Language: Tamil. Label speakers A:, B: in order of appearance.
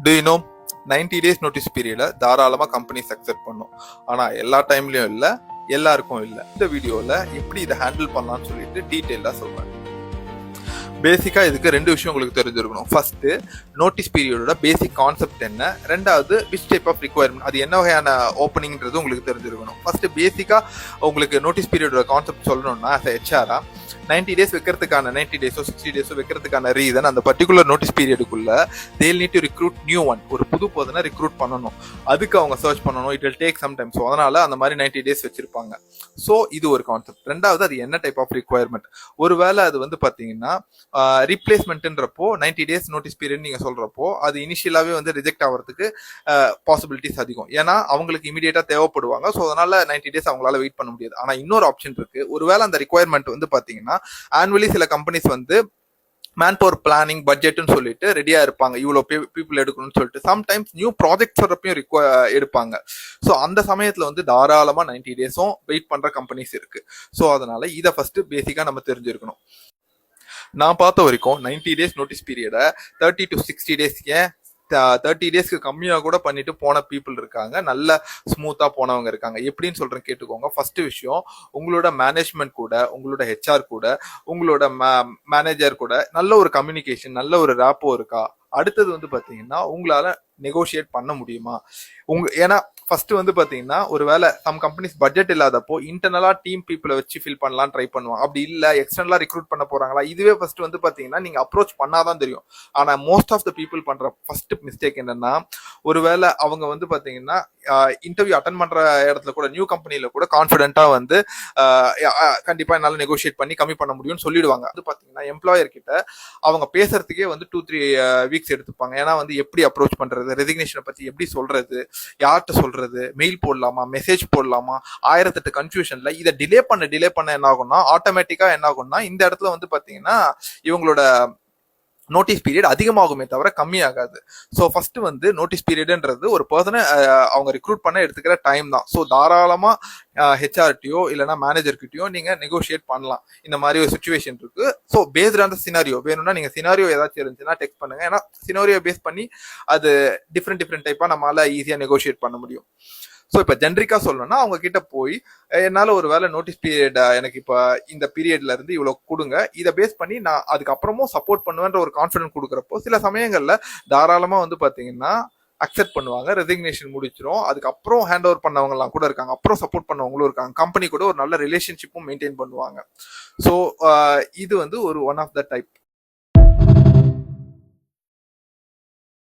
A: Do you know 90 days notice பீரியட தாராளமா கம்பெனிஸ் அக்செப்ட் பண்ணும். ஆனா எல்லா டைம்லயும் இல்ல, எல்லாருக்கும் இல்ல. இந்த வீடியோல எப்படி இதை ஹேண்டில் பண்ணலாம்னு சொல்லிட்டு டீட்டெயிலா சொல்றேன். பேசிக்கா இதுக்கு ரெண்டு விஷயம் உங்களுக்கு தெரிஞ்சிருக்கணும். ஃபர்ஸ்ட், நோட்டீஸ் பீரியடோட பேசிக் கான்செப்ட் என்ன, ரெண்டாவது விச் டைப் ஆஃப் ரிக்வயர்மெண்ட், அது என்ன வகையான ஓப்பனிங்ன்றது உங்களுக்கு தெரிஞ்சிருக்கணும். ஃபர்ஸ்ட் பேசிக்கா உங்களுக்கு நோட்டீஸ் பீரியடோட கான்செப்ட் சொல்லணும்னா ஹெச்ஆரா 90 டேஸ் வைக்கிறதுக்கான 90 டேஸோ 60 டேஸோ வைக்கிறதுக்கான ரீசன் அந்த பர்டிகுலர் நோட்டீஸ் பீரியடுக்குள்ள they need to recruit new one, ஒரு புது பர்சனை ரிக்ரூட் பண்ணணும். அதுக்கு அவங்க சர்ச் பண்ணணும். It will take some time. So அதனால அந்த மாதிரி 90 டேஸ் வச்சிருப்பாங்க. ஸோ இது ஒரு கான்செப்ட். ரெண்டாவது, அது என்ன டைப் ஆஃப் ரிக்வயர்மெண்ட். ஒருவேளை அது வந்து பாத்தீங்கன்னா ரீப்ளேஸ்மெண்ட்ன்றப்போ 90 டேஸ் நோட்டீஸ் பீரியட் நீங்க சொல்றப்போ அது இனிஷியலாவே வந்து ரிஜெக்ட் ஆகிறதுக்கு பாசிபிலிட்டிஸ் அதிகம். ஏன்னா அவங்களுக்கு இமீடியட்டா தேவைப்படுவாங்க. ஸோ அதனால 90 டேஸ் அவங்களால வெயிட் பண்ண முடியாது. ஆனா இன்னொரு ஆப்ஷன் இருக்கு. ஒருவேளை அந்த ரிக்வயர்மெண்ட் வந்து பாத்தீங்கன்னா ஆனுவலி சில கம்பெனிஸ் வந்து மேன் பவர் பிளானிங் பட்ஜெட்னு சொல்லிட்டு ரெடியா இருப்பாங்க, இவ்வளோ பீப்புள் எடுக்கணும்னு சொல்லிட்டு. சம்டைம்ஸ் நியூ ப்ராஜெக்ட்ஸ் வரப்பையும் எடுப்பாங்க. ஸோ அந்த சமயத்துல வந்து தாராளமா 90 டேஸும் வெயிட் பண்ற கம்பெனிஸ் இருக்கு. ஸோ அதனால இதை ஃபர்ஸ்ட் பேசிக்கா நம்ம தெரிஞ்சிருக்கணும். நான் பார்த்த வரைக்கும் 90 டேஸ் நோட்டீஸ் பீரியடை 30 to 60 டேஸ், ஏன் 30 டேஸ்க்கு கம்மியாக கூட பண்ணிட்டு போன பீப்புள் இருக்காங்க. நல்ல ஸ்மூத்தா போனவங்க இருக்காங்க. எப்படின்னு சொல்றேன் கேட்டுக்கோங்க. ஃபர்ஸ்ட் விஷயம், உங்களோட மேனேஜ்மெண்ட் கூட, உங்களோட ஹெச்ஆர் கூட, உங்களோட மேனேஜர் கூட நல்ல ஒரு கம்யூனிகேஷன், நல்ல ஒரு ரேப்போ இருக்கா. அடுத்தது வந்து பாத்தீங்கன்னா உங்களால நெகோசியேட் பண்ண முடியுமா. ஏன்னா ஃபர்ஸ்ட் வந்து பாத்தீங்கன்னா ஒருவேளை சம் கம்பெனிஸ் பட்ஜெட் இல்லாதப்போ இன்டர்னலா டீம் பீப்புளை வச்சு ஃபில் பண்ணலாம் ட்ரை பண்ணுவாங்க. அப்படி இல்ல எக்ஸ்டர்னலா ரிக்ரூட் பண்ண போறாங்களா, இதுவே ஃபர்ஸ்ட் வந்து பாத்தீங்கன்னா நீங்க அப்ரோச் பண்ணாதான் தெரியும். ஆனா மோஸ்ட் ஆஃப் த பீப்புள் பண்ற ஃபர்ஸ்ட் மிஸ்டேக் என்னன்னா, ஒருவேளை அவங்க வந்து பாத்தீங்கன்னா இன்டர்வியூ அட்டன் பண்ற இடத்துல கூட, நியூ கம்பெனில கூட கான்பிடென்ட்டா வந்து கண்டிப்பா என்னால நெகோசியேட் பண்ணி கம்மி பண்ண முடியும்னு சொல்லிடுவாங்க. அது பாத்தீங்கன்னா எம்ப்ளாயர் கிட்ட அவங்க பேசுறதுக்கே வந்து 2-3 வீக்ஸ் எடுத்துப்பாங்க. ஏன்னா வந்து எப்படி அப்ரோச் பண்றது, ரெசிக்னேஷனை பத்தி எப்படி சொல்றது, யார்கிட்ட சொல்றது, மெயில் போடலாமா, மெசேஜ் போடலாமா, 1008 கன்ஃபியூஷன்ல இதை டிலே பண்ண என்ன ஆகும்னா ஆட்டோமேட்டிக்கா என்ன ஆகும்னா இந்த இடத்துல வந்து பாத்தீங்கன்னா இவங்களோட நோட்டீஸ் பீரியட் அதிகமாகுமே தவிர கம்மியாகாது. ஸோ ஃபர்ஸ்ட் வந்து நோட்டீஸ் பீரியட்ன்றது ஒரு பர்சனை அவங்க ரிக்ரூட் பண்ண எடுத்துக்கிற டைம் தான். ஸோ தாராளமா ஹெச்ஆர்டியோ இல்லைன்னா மேனேஜர்கிட்டயோ நீங்க நெகோசியேட் பண்ணலாம். இந்த மாதிரி ஒரு சுச்சுவேஷன் இருக்கு. So based on the scenario வேணும்னா நீங்க சினாரியோ ஏதாச்சும் இருந்துச்சுன்னா டெக்ஸ்ட் பண்ணுங்க. ஏன்னா சினாரியோ பேஸ் பண்ணி அது டிஃப்ரெண்ட் டைப்பா நம்மளால ஈஸியா நெகோசியேட் பண்ண முடியும். ஸோ இப்போ ஜென்ரிக்கா சொல்லணும்னா அவங்க கிட்ட போய் என்னால் ஒரு வேலை நோட்டீஸ் பீரியட் எனக்கு இப்போ இந்த பீரியட்ல இருந்து இவ்வளோ கொடுங்க, இதை பேஸ் பண்ணி நான் அதுக்கப்புறமும் சப்போர்ட் பண்ணுவேன்ற ஒரு கான்ஃபிடன்ஸ் கொடுக்குறப்போ சில சமயங்கள்ல தாராளமாக வந்து பார்த்தீங்கன்னா அக்செப்ட் பண்ணுவாங்க. ரெசிக்னேஷன் முடிச்சிடும். அதுக்கப்புறம் ஹேண்ட் ஓவர் பண்ணவங்கலாம் கூட இருக்காங்க, அப்புறம் சப்போர்ட் பண்ணவங்களும் இருக்காங்க. கம்பெனி கூட ஒரு நல்ல ரிலேஷன்ஷிப்பும் மெயின்டைன் பண்ணுவாங்க. ஸோ இது வந்து ஒரு ஒன் ஆஃப் த டைப்.